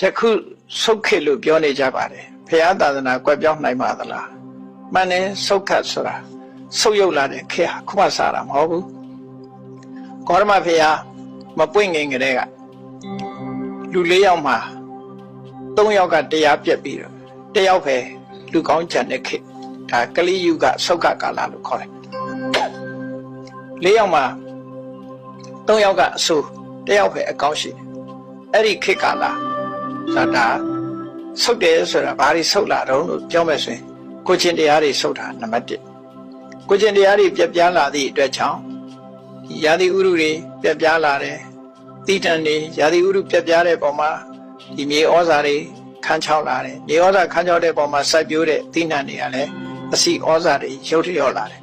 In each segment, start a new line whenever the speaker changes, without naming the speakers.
ယခုဆုတ်ခေတ်လို့ပြောနေကြပါတယ်ဘုရားသာသနာကွယ်ပြောင်းနိုင်ပါသလားမှန်တယ်ဆုတ်ခတ်ဆိုတာဆုတ်ယုတ်လာတဲ့ခေတ်ဟာခုမှစားတာမဟုတ်ဘူးကောရမဘုရားမပွင့်ငင်ကလေးကလူ၄ယောက်မှာ၃ယောက်ကတရားပြက်ပြီးတော့တယောက်ပဲလူကောင်းကြံတဲ့ခေတ်ဒါကလိယုကဆုတ်ခတ်ကာလလို့ခေါ်တယ်၄ယောက်မှာ၃ယောက်ကအဆိုးတယောက်ပဲအကောင်းရှိတယ်အဲ့ဒီခေတ်ကာလဆိုတာဆုတ်တယ်ဆိုတာဘာတွေဆုတ်လာတော့လို့ပြောမယ်ဆိုရင်ကိုချင်းတရားတွေဆုတ်တာနံပါတ်1ကိုချင်းတရားတွေပြပြလာသည့်အတွက်ကြောင့်ရာသီဥတုတွေပြပြလာတယ်တိတန်တွေရာသီဥတုပြပြတဲ့ပုံမှာဒီမြေဩဇာတွေခန်းချောက်လာတယ်မြေဩဇာခန်းချောက်တဲ့ပုံမှာစိုက်ပျိုးတဲ့တိနံတွေကလည်းအစီဩဇာတွေရုပ်ထရောလာတယ်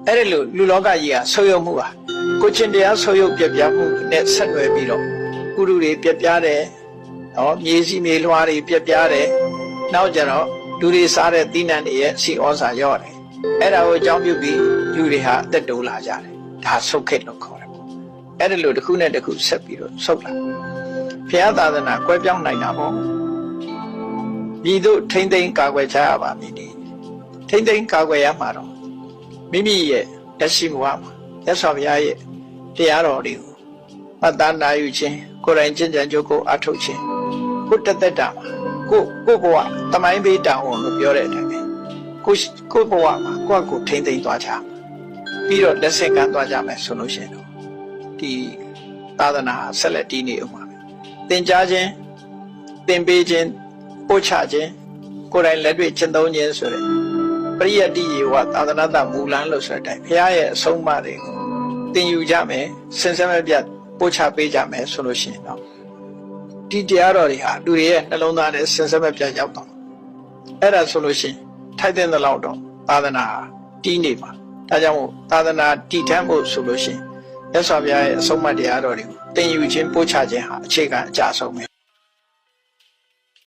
အဲ့ဒီလိုလူလောကကြီးကဆုတ်ယုတ်မှုပါကိုချင်းတရားဆုတ်ယုတ်ပြပြမှုနဲ့ဆက်နွယ်ပြီးတော့ဥတုတွေပြပြတယ်နော်မြေစီမြေလွှာတွေပြပြတယ်နောက်ကြတော့လူတွေစားတဲ့သီးနှံတွေရဲ့စီဩဇာရော့တယ်အဲ့ဒါကိုအကြောင်းပြုပြီးလူတွေဟာအသက်တိုးလာကြတယ်ဒါဆုတ်ခေတ်လို့ခေါ်တယ်ပေါ့အဲ့ဒါလို့တစ်ခုနဲ့တစ်ခုဆက်ပြီးတော့ဆုတ်လာဘုရားသာသနာကွဲပြောင်းနိုင်တာပေါ့ဒီတို့ထိမ့်သိမ်းကာကွယ်ချရပါမည်ဒီထိမ့်သိမ်းကာကွယ်ရမှာတော့မိမိရဲ့လက်ရှိဘဝမှာရသော်ဘုရားရဲ့တရားတော်တွေကိုမှတ်သားနိုင်ယူခြင်းကိုယ်တိုင်ကျင့်ကြံကြိုးကိုအထုတ်ခြင်းကိုတသက်တာမှာကိုဘဝတမိုင်းပေးတောင်းလို့ပြောတဲ့အတိုင်းပဲကိုဘဝမှာကိုထိမ့်သိမ်းသွားကြပြီးတော့လက်ဆင့်ကမ်းသွားကြမယ်ဆိုလို့ရှိရင်တော့ဒီသာသနာဆက်လက်တည်နေအောင်ပါပဲသင်ကြားခြင်းသင်ပေးခြင်းပို့ချခြင်းကိုယ်တိုင်လက်တွေ့ကျင့်သုံးခြင်းဆိုတဲ့ပရိယတ္တိယေဝသာသနာတမူလန်းလို့ဆိုတဲ့အတိုင်းဘုရားရဲ့အဆုံးအမတွေကိုသင်ယူကြမယ်စင်စဲမပြတ်ပို့ချပေးကြမယ်ဆိုလို့ရှိရင်တော့ဒီတရားတော်တွေဟာလူတွေရဲ့နှလုံးသားနဲ့စင်စဲမပြတ်ရောက်တော့အဲ့ဒါဆိုလို့ရှိရင်ထိုက်တဲ့လောက်တော့သာသနာတည်နေမှာဒါကြောင့်မို့သာသနာတည်ထမ်းဖို့ဆိုလို့ရှိရင်မြတ်စွာဘုရားရဲ့အဆုံးအမတရားတော်တွေကိုသင်ယူခြင်းပို့ချခြင်းဟာအခြေခံအကြဆုံးပဲ